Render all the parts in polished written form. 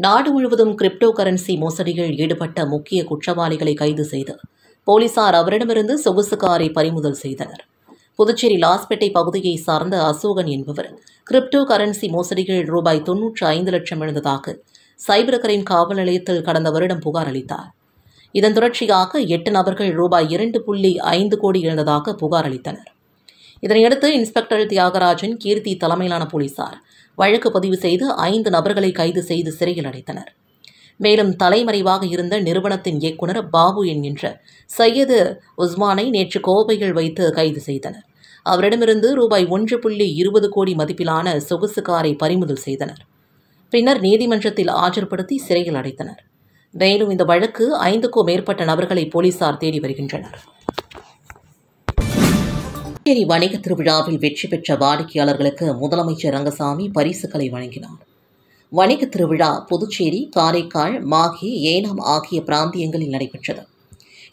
நாடு முழுவதும் crypto currency மோசடியில் ஈடுபட்ட முக்கிய குற்றவாளிகளை கைது செய்து போலீசார் அவரிடமிருந்து சொகுசு காரை பறிமுதல் செய்தனர். புதுச்சேரி லாஸ்பேட்டை பகுதியை சார்ந்த அசோகன் என்பவர் கிரிப்டோ கரன்சி மோசடியில் ரூபாய் 95 லட்சம் இழந்ததாக சைபர் காவல் நிலையத்தில் கடந்த வருடம் புகார் அளித்தார். இதன் தொடர்ச்சியாக 8 நபர்கள் ரூபாய் 2.5 கோடி இழந்ததாக புகார் அளித்தனர். இதனையடுத்து இன்ஸ்பெக்டர் தியாகராஜன், கீர்த்தி தலைமையிலான போலீசார் வழக்கு பதிவு செய்து 5 நபர்களை கைது செய்து சிறையில் அடைத்தனர். மேலும் தலைமறைவாக இருந்த நிறுவனத்தின் இயக்குநர் பாபு என்கின்ற சையது உஸ்மானை நேற்று கோவையில் வைத்து கைது செய்தனர். அவரிடமிருந்து ரூபாய் 1.20 கோடி மதிப்பிலான சொகுசு காரை பறிமுதல் செய்தனர். பின்னர் நீதிமன்றத்தில் ஆஜர்படுத்தி சிறையில் அடைத்தனர். மேலும் இந்த வழக்கு 5க்கும் மேற்பட்ட நபர்களை போலீசார் தேடி வருகின்றனர். புதுச்சேரி வணிக திருவிழாவில் வெற்றி பெற்ற வாடிக்கையாளர்களுக்கு முதலமைச்சர் ரங்கசாமி பரிசுகளை வழங்கினார். வணிக திருவிழா புதுச்சேரி, காரைக்கால், மாஹே, ஏனாம் ஆகிய பிராந்தியங்களில் நடைபெற்றது.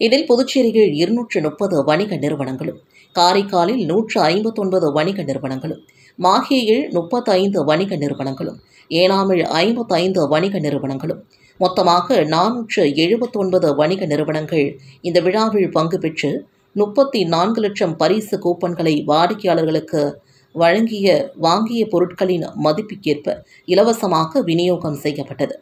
இதில் புதுச்சேரியில் 230 வணிக நிறுவனங்களும், காரைக்காலில் 159 வணிக நிறுவனங்களும், மாஹேயில் 35 வணிக நிறுவனங்களும், ஏனாமில் 55 வணிக நிறுவனங்களும், மொத்தமாக 479 வணிக நிறுவனங்கள் இந்த விழாவில் பங்கு பெற்று 34 லட்சம் பரிசு கூப்பன்களை வாடிக்கையாளர்களுக்கு வாங்கிய பொருட்களின் மதிப்புக்கேற்ப இலவசமாக விநியோகம் செய்யப்பட்டது.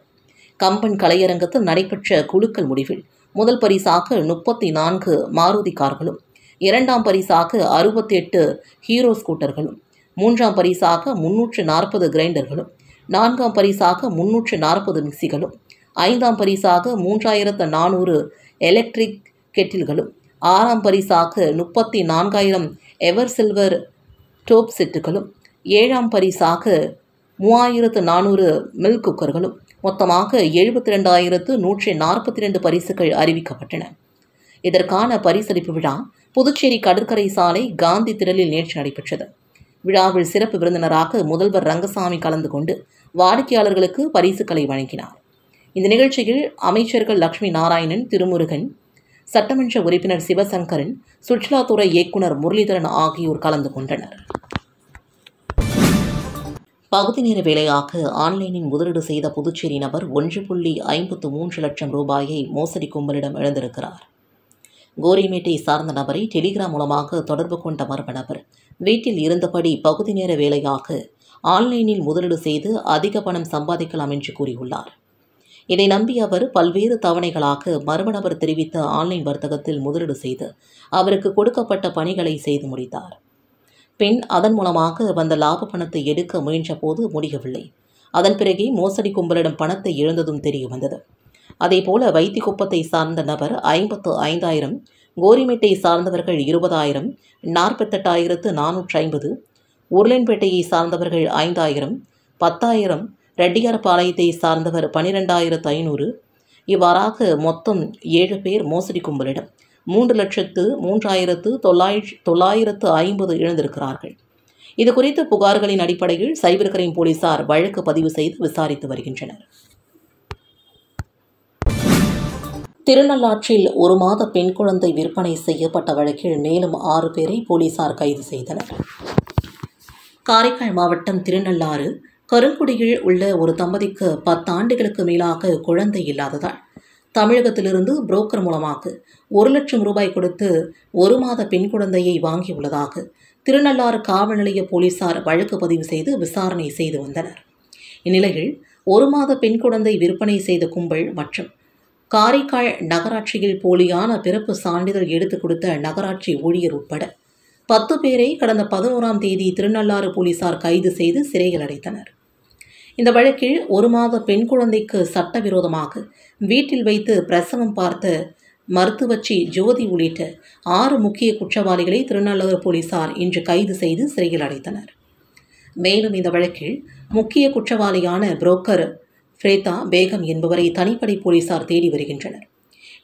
கம்பன் கலையரங்கத்தில் நடைபெற்ற குலுக்கல் முடிவில் முதல் பரிசாக 34 மாருதி கார்களும், 2ஆம் பரிசாக 68 ஹீரோ ஸ்கூட்டர்களும், 3ஆம் பரிசாக 340 கிரைண்டர்களும், 4ஆம் பரிசாக 340 மிக்சிகளும், 5ஆம் பரிசாக 3400 எலக்ட்ரிக் கெட்டில்களும், 6ஆம் பரிசாக 34,000 எவர் சில்வர் டோப் செட்டுகளும், 7ஆம் பரிசாக 3,400 மில்க் குக்கர்களும், மொத்தமாக 72,142 பரிசுகள் அறிவிக்கப்பட்டன. இதற்கான பரிசளிப்பு விழா புதுச்சேரி கடற்கரை சாலை காந்தி திடலில் நேற்று நடைபெற்றது. விழாவில் சிறப்பு விருந்தினராக முதல்வர் ரங்கசாமி கலந்து கொண்டு வாடிக்கையாளர்களுக்கு பரிசுகளை வழங்கினார். இந்த நிகழ்ச்சியில் அமைச்சர்கள் லட்சுமி நாராயணன், திருமுருகன், சட்டமன்ற உறுப்பினர் சிவசங்கரன், சுற்றுலாத்துறை இயக்குநர் முரளிதரன் ஆகியோர் கலந்து கொண்டனர். பகுதி நேர வேலையாக ஆன்லைனில் முதலீடு செய்த புதுச்சேரி நபர் 1.53 லட்சம் ரூபாயை மோசடி கும்பலிடம் இழந்திருக்கிறார். கோரிமேட்டை சார்ந்த நபரை டெலிகிராம் மூலமாக தொடர்பு கொண்ட மர்ம நபர் வீட்டில் இருந்தபடி பகுதி நேர வேலையாக ஆன்லைனில் முதலீடு செய்து அதிக பணம் சம்பாதிக்கலாம் என்று கூறியுள்ளார். இதை நம்பி அவர் பல்வேறு தவணைகளாக மர்ம நபர் தெரிவித்த ஆன்லைன் வர்த்தகத்தில் முதலீடு செய்து அவருக்கு கொடுக்கப்பட்ட பணிகளை செய்து முடித்தார். பின் அதன் மூலமாக வந்த லாப பணத்தை எடுக்க முயன்ற போது முடியவில்லை. அதன் பிறகே மோசடி கும்பலிடம் பணத்தை இழந்ததும் தெரிய வந்தது. அதேபோல வைத்திக்குப்பத்தை சார்ந்த நபர் 55,000, கோரிமேட்டை சார்ந்தவர்கள் 20,000, 48,450, உருளன்பேட்டையை சார்ந்தவர்கள் 5,000, 10,000, ரெட்டியார்பாளையத்தை சார்ந்தவர் 12,500, இவ்வாறாக மொத்தம் 7 பேர் மோசடி கும்பலிடம் 3,03,950 இழந்திருக்கிறார்கள். இதுகுறித்த புகார்களின் அடிப்படையில் சைபர் கிரைம் போலீசார் வழக்கு பதிவு செய்து விசாரித்து வருகின்றனர். திருநள்ளாற்றில் 1 மாத பெண் குழந்தை விற்பனை செய்யப்பட்ட வழக்கில் மேலும் 6 பேரை போலீசார் கைது செய்தனர். காரைக்கால் மாவட்டம் திருநள்ளாறு கருங்குடியில் உள்ள ஒரு தம்பதிக்கு 10 ஆண்டுகளுக்கு மேலாக குழந்தை இல்லாததால் தமிழகத்திலிருந்து புரோக்கர் மூலமாக 1 லட்சம் ரூபாய் கொடுத்து 1 மாத பெண் குழந்தையை வாங்கியுள்ளதாக திருநள்ளாறு காவல் நிலைய போலீசார் வழக்கு பதிவு செய்து விசாரணை செய்து வந்தனர். இந்நிலையில் 1 மாத பெண் குழந்தை விற்பனை செய்த கும்பல் மற்றும் காரைக்கால் நகராட்சியில் போலியான பிறப்பு சான்றிதழ் எடுத்துக் கொடுத்த நகராட்சி ஊழியர் உட்பட 10 பேரை கடந்த 11ஆம் தேதி திருநள்ளாறு போலீசார் கைது செய்து சிறையில் அடைத்தனர். இந்த வழக்கில் 1 மாத பெண் குழந்தைக்கு சட்டவிரோதமாக வீட்டில் வைத்து பிரசவம் பார்த்த மருத்துவச்சி ஜோதி உள்ளிட்ட 6 முக்கிய குற்றவாளிகளை திருநள்ளாறு போலீசார் இன்று கைது செய்து சிறையில் அடைத்தனர். மேலும் இந்த வழக்கில் முக்கிய குற்றவாளியான புரோக்கர் ஃப்ரேதா பேகம் என்பவரை தனிப்படை போலீசார் தேடி வருகின்றனர்.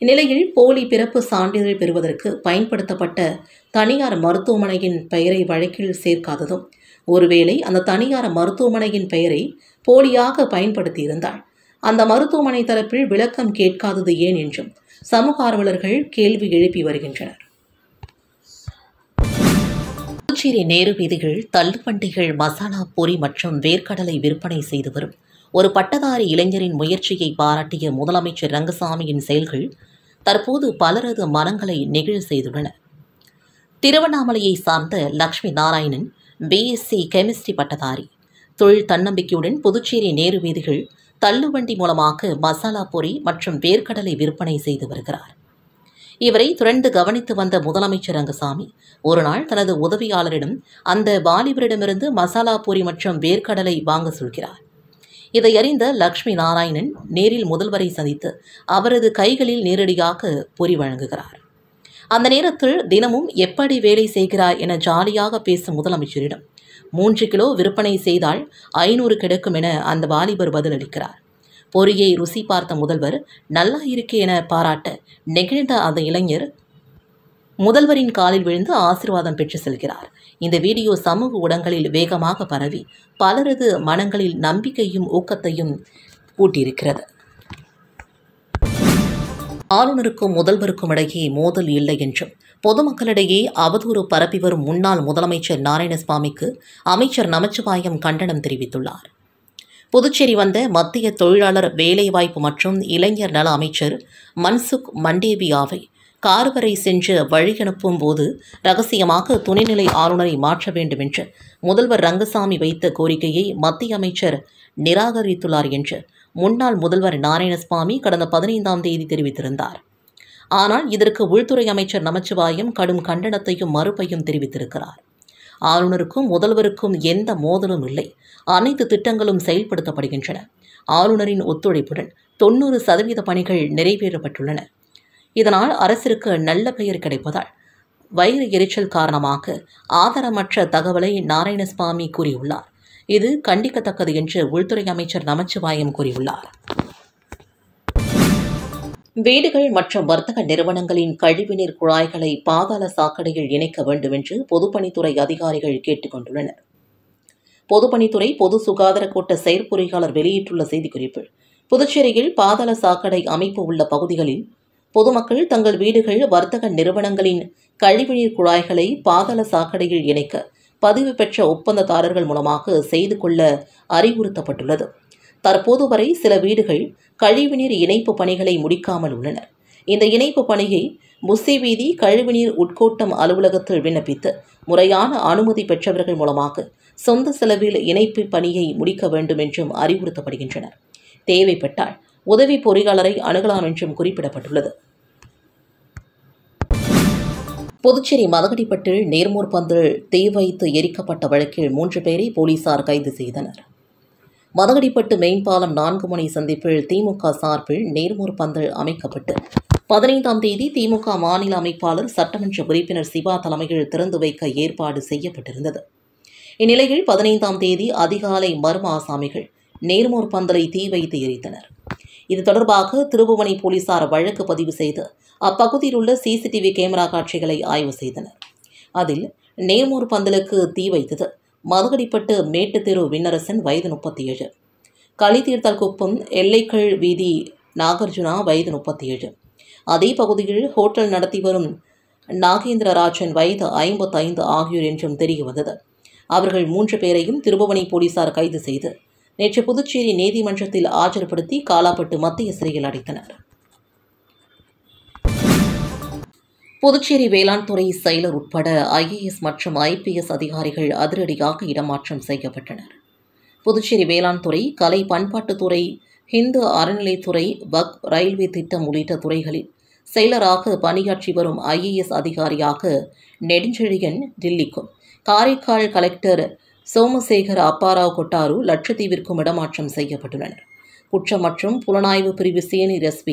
இந்நிலையில் போலி பிறப்பு சான்றிதழ் பெறுவதற்கு பயன்படுத்தப்பட்ட தனியார் மருத்துவமனையின் பெயரை வழக்கில் சேர்க்காததும், ஒருவேளை அந்த தனியார் மருத்துவமனையின் பெயரை போலியாக பயன்படுத்தியிருந்தால் அந்த மருத்துவமனை தரப்பில் விளக்கம் கேட்காதது ஏன் என்றும் சமூக ஆர்வலர்கள் கேள்வி எழுப்பி வருகின்றனர். புதுச்சேரி நேரு வீதியில் தள்ளுவண்டிகள், மசாலா பூரி மற்றும் வேர்க்கடலை விற்பனை செய்து வரும் ஒரு பட்டதாரி இளைஞரின் முயற்சியை பாராட்டிய முதலமைச்சர் ரங்கசாமியின் செயல்கள் தற்போது பலரது மனங்களை நெகிழ செய்துள்ளன. திருவண்ணாமலையை சார்ந்த லட்சுமி நாராயணன் பிஎஸ்சி கெமிஸ்ட்ரி பட்டதாரி. தொழில் தன்னம்பிக்கையுடன் புதுச்சேரி நேரு வீதிகள் தள்ளுவண்டி மூலமாக மசாலா பொரி மற்றும் வேர்க்கடலை விற்பனை செய்து வருகிறார். இவரை தொடர்ந்து கவனித்து வந்த முதலமைச்சர் ரங்கசாமி ஒருநாள் தனது உதவியாளரிடம் அந்த வாலிபரிடமிருந்து மசாலா பொரி மற்றும் வேர்க்கடலை வாங்க சொல்கிறார். இதை அறிந்த லட்சுமி நாராயணன் நேரில் முதல்வரை சந்தித்து அவரது கைகளில் நேரடியாக பொரி வழங்குகிறார். அந்த நேரத்தில் தினமும் எப்படி வேலை செய்கிறார் என ஜாலியாக பேசும் முதலமைச்சரிடம் 3 கிலோ விற்பனை செய்தால் 500 கிடைக்கும் என அந்த வாலிபர் பதிலளிக்கிறார். பொரியை ருசி பார்த்த முதல்வர் நல்லா இருக்கே என பாராட்ட நெகிழ்ந்த அந்த இளைஞர் முதல்வரின் காலில் விழுந்து ஆசீர்வாதம் பெற்று செல்கிறார். இந்த வீடியோ சமூக ஊடகங்களில் வேகமாக பரவி பலரது மனங்களில் நம்பிக்கையும் ஊக்கத்தையும் கூட்டியிருக்கிறது. ஆளுநருக்கும் முதல்வருக்கும் இடையே மோதல் இல்லை என்றும் பொதுமக்களிடையே அவதூறு பரப்பி வரும் முன்னாள் முதலமைச்சர் நாராயணசாமிக்கு அமைச்சர் நமச்சிவாயம் கண்டனம் தெரிவித்துள்ளார். புதுச்சேரி வந்த மத்திய தொழிலாளர் வேலைவாய்ப்பு மற்றும் இளைஞர் நல அமைச்சர் மன்சுக் மண்டேவியாவை கார் வரை சென்று வழியனுப்பும் போது ரகசியமாக துணைநிலை ஆளுநரை மாற்ற வேண்டும் என்று முதல்வர் ரங்கசாமி வைத்த கோரிக்கையை மத்திய அமைச்சர் நிராகரித்துள்ளார் என்று முன்னாள் முதல்வர் நாராயணசாமி கடந்த 15ஆம் தேதி தெரிவித்திருந்தார். ஆனால் இதற்கு உள்துறை அமைச்சர் நமச்சிவாயம் கடும் கண்டனத்தையும் மறுப்பையும் தெரிவித்திருக்கிறார். ஆளுநருக்கும் முதல்வருக்கும் எந்த மோதலும் இல்லை. அனைத்து திட்டங்களும் செயல்படுத்தப்படுகின்றன. ஆளுநரின் ஒத்துழைப்புடன் 90% பணிகள் நிறைவேற்றப்பட்டுள்ளன. இதனால் அரசிற்கு நல்ல பெயர் கிடைப்பதால் வயிறு எரிச்சல் காரணமாக ஆதாரமற்ற தகவலை நாராயணசாமி கூறியுள்ளார். இது கண்டிக்கத்தக்கது என்று உள்துறை அமைச்சர் நமச்சிவாயம் கூறியுள்ளார். வீடுகள் மற்றும் வர்த்தக நிறுவனங்களின் கழிவுநீர் குழாய்களை பாதாள சாக்கடையில் இணைக்க வேண்டும் என்று பொதுப்பணித்துறை அதிகாரிகள் கேட்டுக் கொண்டுள்ளனர். பொதுப்பணித்துறை பொது சுகாதார கோட்ட செயற்பொறியாளர் வெளியிட்டுள்ள செய்திக்குறிப்பில், புதுச்சேரியில் பாதாள சாக்கடை அமைப்பு உள்ள பகுதிகளில் பொதுமக்கள் தங்கள் வீடுகள், வர்த்தக நிறுவனங்களின் கழிவுநீர் குழாய்களை பாதாள சாக்கடையில் இணைக்க பதிவு பெற்ற ஒப்பந்ததாரர்கள் மூலமாக செய்து கொள்ள அறிவுறுத்தப்பட்டுள்ளது. தற்போது வரை சில வீடுகள் கழிவுநீர் இணைப்பு பணிகளை முடிக்காமல் உள்ளனர். இந்த இணைப்பு பணியை புஸ்ஸி வீதி கழிவுநீர் உட்கோட்டம் அலுவலகத்தில் விண்ணப்பித்து முறையான அனுமதி பெற்றவர்கள் மூலமாக சொந்த செலவில் இணைப்பு பணியை முடிக்க வேண்டும் என்றும் அறிவுறுத்தப்படுகின்றனர். தேவைப்பட்டால் உதவி பொறியாளரை அணுகலாம் என்றும் குறிப்பிடப்பட்டுள்ளது. புதுச்சேரி மதகடிப்பட்டில் நேர்மூர் பந்தில் தீ வைத்து எரிக்கப்பட்ட வழக்கில் 3 பேரை போலீசார் கைது செய்தனர். மதகடிப்பட்டு மெயின்பாலம் 4 முனை சந்திப்பில் திமுக சார்பில் நேர்மூர் பந்தல் அமைக்கப்பட்டு 15ஆம் தேதி திமுக மாநில அமைப்பாளர் சட்டமன்ற உறுப்பினர் சிவா தலைமையில் திறந்து வைக்க ஏற்பாடு செய்யப்பட்டிருந்தது. இந்நிலையில் 15ஆம் தேதி அதிகாலை மர்ம ஆசாமிகள் நேர்மூர் பந்தலை தீ வைத்து எரித்தனர். இது தொடர்பாக திருபுவனை போலீசார் வழக்கு பதிவு செய்து அப்பகுதியில் உள்ள சிசிடிவி கேமரா காட்சிகளை ஆய்வு செய்தனர். அதில் நேர்மூர் பந்தலுக்கு தீ வைத்தது மதகடிப்பட்டு மேட்டுத்தெரு விண்ணரசன் வயது 37, களித்தீர்த்தல் குப்பம் எல்லைக்கல் வீதி நாகார்ஜுனா வயது 37, அதே பகுதியில் ஹோட்டல் நடத்தி வரும் நாகேந்திரராஜன் வயது 55 ஆகியோர் என்றும் தெரியவந்தது. அவர்கள் 3 பேரையும் திருபுவனை போலீசார் கைது செய்து நேற்று புதுச்சேரி நீதிமன்றத்தில் ஆஜர்படுத்தி காலாப்பட்டு மத்திய சிறையில் அடைத்தனர். புதுச்சேரி வேளாண் துறை செயலர் உட்பட IAS மற்றும் IPS அதிகாரிகள் அதிரடியாக இடமாற்றம் செய்யப்பட்டனர். புதுச்சேரி வேளாண் துறை, கலை பண்பாட்டுத்துறை, இந்து அறநிலைத்துறை, வக்ஃப், ரயில்வே திட்டம் உள்ளிட்ட துறைகளில் செயலராக பணியாற்றி வரும் IAS அதிகாரியாக நெடுஞ்செழியன் டில்லிக்கும், காரைக்கால் கலெக்டர் சோமசேகர் அப்பாராவ் கொட்டாரு லட்சத்தீவிற்கும் இடமாற்றம் செய்யப்பட்டுள்ளனர். குற்றம் மற்றும் புலனாய்வு பிரிவு சீனியர் SP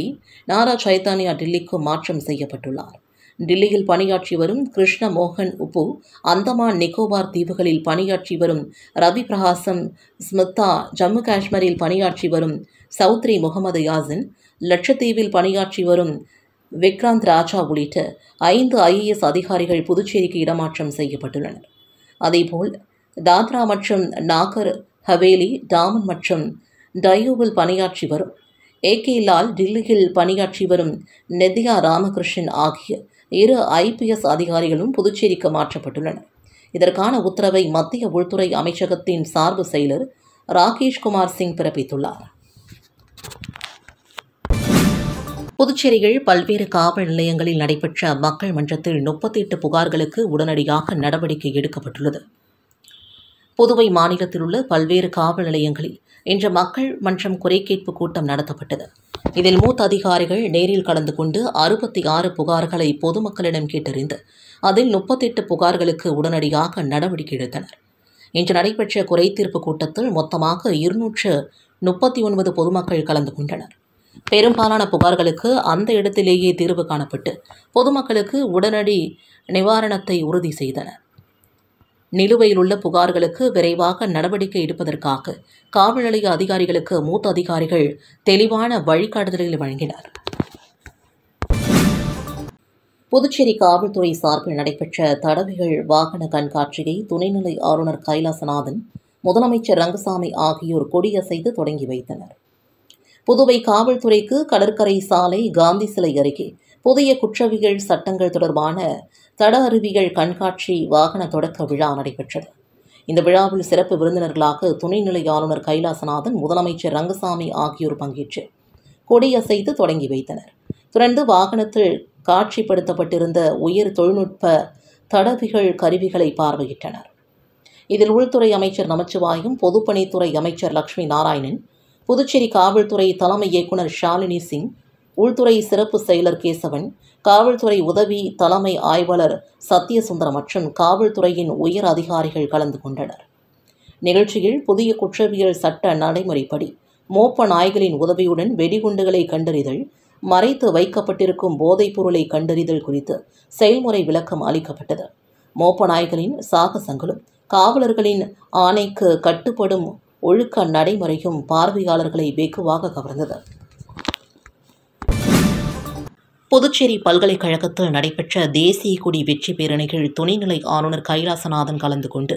நாரா சைத்தன்யா டில்லிக்கும் மாற்றம் செய்யப்பட்டுள்ளார். டில்லியில் பணியாற்றி வரும் கிருஷ்ண மோகன் உப்பு, அந்தமான் நிக்கோபார் தீவுகளில் பணியாற்றி வரும் ரவி பிரகாசம் ஸ்மிதா, ஜம்மு காஷ்மீரில் பணியாற்றி வரும் சௌத்ரி முகமது யாசின், லட்சத்தீவில் பணியாற்றி வரும் விக்ராந்த் ராஜா உள்ளிட்ட 5 IAS அதிகாரிகள் புதுச்சேரிக்கு இடமாற்றம் செய்யப்பட்டுள்ளனர். அதேபோல் தாத்ரா மற்றும் நாகர் ஹவேலி, டாமன் மற்றும் டையூவில் பணியாற்றி வரும் AK லால், டில்லியில் பணியாற்றி வரும் நெத்தியா ராமகிருஷ்ணன் ஆகிய 2 IPS அதிகாரிகளும் புதுச்சேரிக்கு மாற்றப்பட்டுள்ளனர். இதற்கான உத்தரவை மத்திய உள்துறை அமைச்சகத்தின் சார்பு செயலர் ராகேஷ்குமார் சிங் பிறப்பித்துள்ளார். புதுச்சேரியில் பல்வேறு காவல் நிலையங்களில் நடைபெற்ற மக்கள் மன்றத்தில் 38 புகார்களுக்கு உடனடியாக நடவடிக்கை எடுக்கப்பட்டுள்ளது. புதுவை மாநிலத்தில் உள்ள பல்வேறு காவல் நிலையங்களில் இன்று மக்கள் மன்றம் குறைகேட்பு கூட்டம் நடத்தப்பட்டது. இதில் மூத்த அதிகாரிகள் நேரில் கலந்து கொண்டு 66 புகார்களை பொதுமக்களிடம் கேட்டறிந்து அதில் 38 புகார்களுக்கு உடனடியாக நடவடிக்கை எடுத்தனர். இன்று நடைபெற்ற குறைதீர்ப்பு கூட்டத்தில் மொத்தமாக 239 பொதுமக்கள் கலந்து கொண்டனர். பெரும்பாலான புகார்களுக்கு அந்த இடத்திலேயே தீர்வு காணப்பட்டு பொதுமக்களுக்கு உடனடி நிவாரணத்தை உறுதி செய்தனர். நிலுவையில் உள்ள புகார்களுக்கு விரைவாக நடவடிக்கை எடுப்பதற்காக காவல் நிலைய அதிகாரிகளுக்கு மூத்த அதிகாரிகள் தெளிவான வழிகாட்டுதல்களை வழங்கினர். புதுச்சேரி காவல்துறை சார்பில் நடைபெற்ற தடவிகள் வாகன கண்காட்சியை துணைநிலை ஆளுநர் கைலாசநாதன், முதலமைச்சர் ரங்கசாமி ஆகியோர் கொடியசைத்து தொடங்கி வைத்தனர். புதுவை காவல்துறைக்கு கடற்கரை சாலை காந்தி சிலை அருகே புதிய குற்றவியல் சட்டங்கள் தொடர்பான தட அறிவியல் கண்காட்சி வாகன தொடக்க விழா நடைபெற்றது. இந்த விழாவில் சிறப்பு விருந்தினர்களாக துணைநிலை ஆளுநர் கைலாசநாதன், முதலமைச்சர் ரங்கசாமி ஆகியோர் பங்கேற்று கொடியசைத்து தொடங்கி வைத்தனர். தொடர்ந்து வாகனத்தில் காட்சிப்படுத்தப்பட்டிருந்த உயர் தொழில்நுட்ப தடவிகள் கருவிகளை பார்வையிட்டனர். இதில் உள்துறை அமைச்சர் நமச்சிவாயம், பொதுப்பணித்துறை அமைச்சர் லட்சுமி நாராயணன், புதுச்சேரி காவல்துறை தலைமை இயக்குநர் ஷாலினி சிங், உள்துறை சிறப்பு செயலர் கேசவன், காவல்துறை உதவி தலைமை ஆய்வாளர் சத்யசுந்தரம் மற்றும் காவல்துறையின் உயர் அதிகாரிகள் கலந்து கொண்டனர். நிகழ்ச்சியில் புதிய குற்றவியல் சட்ட நடைமுறைப்படி மோப்ப நாய்களின் உதவியுடன் வெடிகுண்டுகளை கண்டறிதல், மறைத்து வைக்கப்பட்டிருக்கும் போதைப் பொருளை கண்டறிதல் குறித்து செயல்முறை விளக்கம் அளிக்கப்பட்டது. மோப்ப நாய்களின் சாகசங்களும் காவலர்களின் ஆணைக்கு கட்டுப்படும் ஒழுக்க நடைமுறையும் பார்வையாளர்களை வெகுவாக கவர்ந்தது. புதுச்சேரி பல்கலைக்கழகத்தில் நடைபெற்ற தேசிய கொடி வெற்றி பேரணியில் துணைநிலை ஆளுநர் கைலாசநாதன் கலந்து கொண்டு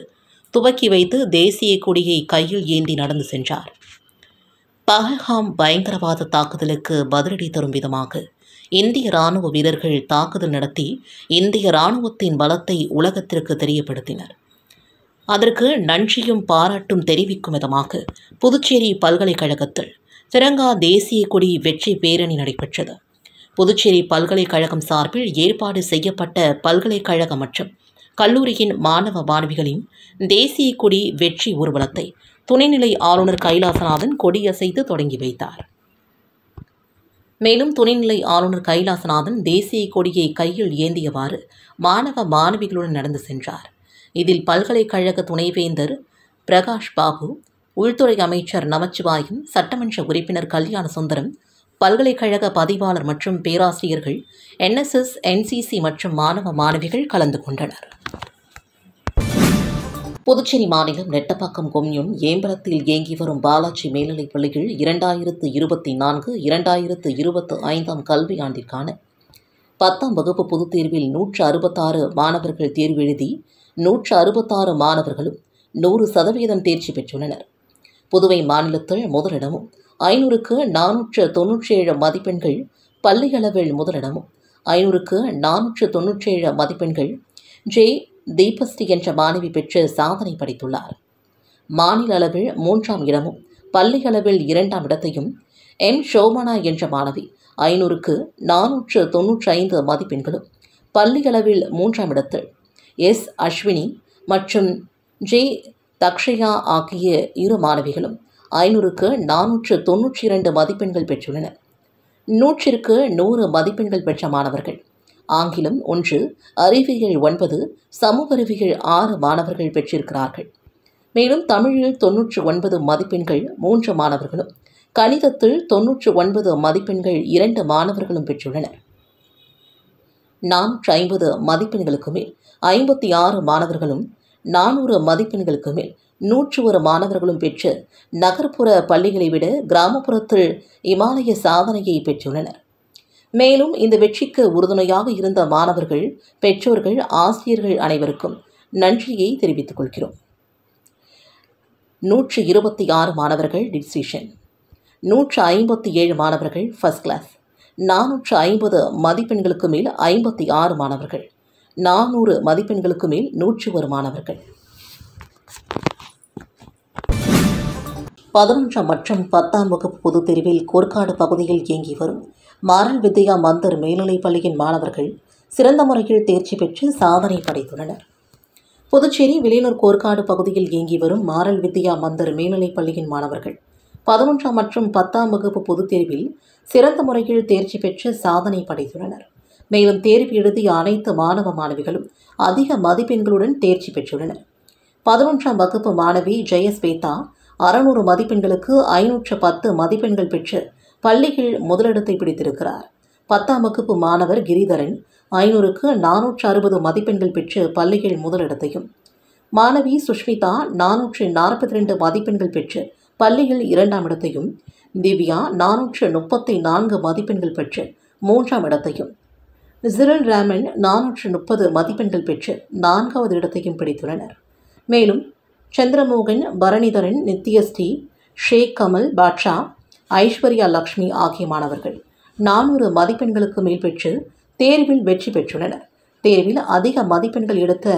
துவக்கி வைத்து தேசிய கொடியை கையில் ஏந்தி நடந்து சென்றார். பஹல்காம் பயங்கரவாத தாக்குதலுக்கு பதிலடி தரும் விதமாக இந்திய ராணுவ வீரர்கள் தாக்குதல் நடத்தி இந்திய ராணுவத்தின் பலத்தை உலகத்திற்கு தெரியப்படுத்தினர். அதற்கு நன்றியும் பாராட்டும் தெரிவிக்கும் விதமாக புதுச்சேரி பல்கலைக்கழகத்தில் திரங்கா தேசிய கொடி வெற்றி பேரணி நடைபெற்றது. புதுச்சேரி பல்கலைக்கழகம் சார்பில் ஏற்பாடு செய்யப்பட்ட பல்கலைக்கழக மற்றும் கல்லூரியின் மாணவ மாணவிகளின் தேசிய கொடி வெற்றி ஊர்வலத்தை துணைநிலை ஆளுநர் கைலாசநாதன் கொடியசைத்து தொடங்கி வைத்தார். மேலும் துணைநிலை ஆளுநர் கைலாசநாதன் தேசிய கொடியை கையில் ஏந்தியவாறு மாணவ மாணவிகளுடன் நடந்து சென்றார். இதில் பல்கலைக்கழக துணைவேந்தர் பிரகாஷ் பாபு, உள்துறை அமைச்சர் நமச்சிவாயம், சட்டமன்ற உறுப்பினர் கல்யாண சுந்தரம், பல்கலைக்கழக பதிவாளர் மற்றும் பேராசிரியர்கள், NSS, NCC மற்றும் மாணவ மாணவிகள் கலந்து கொண்டனர். புதுச்சேரி மாநிலம் நெட்டப்பாக்கம் கொம்யூன் ஏம்பலத்தில் இயங்கி வரும் பாலாஜி மேல்நிலைப் பள்ளியில் 2024-2025 கல்வியாண்டிற்கான 10ஆம் வகுப்பு பொதுத் தேர்வில் 166 மாணவர்கள் தேர்வு எழுதி 166 மாணவர்களும் 100% தேர்ச்சி பெற்றுள்ளனர். புதுவை மாநிலத்தில் முதலிடமும் 500க்கு 497 மதிப்பெண்கள் பள்ளியளவில் முதலிடமும் 500க்கு 497 மதிப்பெண்கள் ஜே தீபஸ்ரீ என்ற மாணவி பெற்று சாதனை படைத்துள்ளார். மாநில அளவில் 3ஆம் இடமும் பள்ளியளவில் 2ஆம் இடத்தையும் எம் ஷோமனா என்ற மாணவி 500க்கு 495 மதிப்பெண்களும் பள்ளியளவில் 3ஆம் இடத்தில் எஸ் அஸ்வினி மற்றும் ஜே தக்ஷயா ஆகிய இரு மாணவிகளும் 500க்கு 492 மதிப்பெண்கள் பெற்றுள்ளனர். 100க்கு 100 மதிப்பெண்கள் பெற்ற மாணவர்கள் ஆங்கிலம் 1, அறிவியல் 9, சமூக அறிவியல் 6 மாணவர்கள் பெற்றிருக்கிறார்கள். மேலும் தமிழில் 99 மதிப்பெண்கள் 3 மாணவர்களும், கணிதத்தில் 99 மதிப்பெண்கள் 2 மாணவர்களும் பெற்றுள்ளனர். 450 மதிப்பெண்களுக்கு மேல் 56 மாணவர்களும், 400 மதிப்பெண்களுக்கு மேல் 101 மாணவர்களும் பெற்று நகர்ப்புற பள்ளிகளை விட கிராமப்புறத்தில் இமாலய சாதனையை பெற்றுள்ளனர். மேலும் இந்த வெற்றிக்கு உறுதுணையாக இருந்த மாணவர்கள், பெற்றோர்கள், ஆசிரியர்கள் அனைவருக்கும் நன்றியை தெரிவித்துக் கொள்கிறோம். 126 மாணவர்கள் டிஸ்டிங்ஷன், 157 மாணவர்கள் ஃபர்ஸ்ட் கிளாஸ், 450 மதிப்பெண்களுக்கு மேல் 56 மாணவர்கள், 400 மதிப்பெண்களுக்கு மேல் 101 மாணவர்கள். 11ஆம் மற்றும் 10ஆம் வகுப்பு பொதுத் தேர்வில் கோர்க்காடு பகுதியில் இயங்கி வரும் மாரல் வித்யா மந்தர் மேல்நிலைப் பள்ளியின் மாணவர்கள் சிறந்த முறையில் தேர்ச்சி பெற்று சாதனை படைத்துள்ளனர். புதுச்சேரி வில்லியனூர் கோர்க்காடு பகுதியில் இயங்கி வரும் மாரல் வித்யா மந்தர் மேல்நிலைப் பள்ளியின் மாணவர்கள் 11ஆம் மற்றும் 10ஆம் வகுப்பு பொதுத் தேர்வில் சிறந்த முறையில் தேர்ச்சி பெற்று சாதனை படைத்துள்ளனர். மேலும் தேர்வு எழுதிய அனைத்து மாணவ மாணவிகளும் அதிக மதிப்பெண்களுடன் தேர்ச்சி பெற்றுள்ளனர். 11ஆம் வகுப்பு மாணவி ஜெயஸ்வேதா 600 மதிப்பெண்களுக்கு 510 மதிப்பெண்கள் பெற்று பள்ளியில் முதலிடத்தை பிடித்திருக்கிறார். 10ஆம் வகுப்பு மாணவர் கிரிதரன் 500க்கு 460 மதிப்பெண்கள் பெற்று பள்ளியில் முதலிடத்தையும், மாணவி சுஷ்மிதா 442 மதிப்பெண்கள் பெற்று பள்ளியில் 2ஆம் இடத்தையும், திவ்யா 434 மதிப்பெண்கள் பெற்று 3ஆம் இடத்தையும், ஜிரல் ராமன் 430 மதிப்பெண்கள் பெற்று 4வது இடத்தையும் பிடித்துள்ளனர். மேலும் சந்திரமோகன், பரணிதரன், நித்யஸ்ரீ, ஷேக் கமல் பாட்ஷா, ஐஸ்வர்யா லக்ஷ்மி ஆகிய மாணவர்கள் 400 மதிப்பெண்களுக்கு மேல் பெற்று தேர்வில் வெற்றி பெற்றுள்ளனர். தேர்வில் அதிக மதிப்பெண்கள் எடுத்த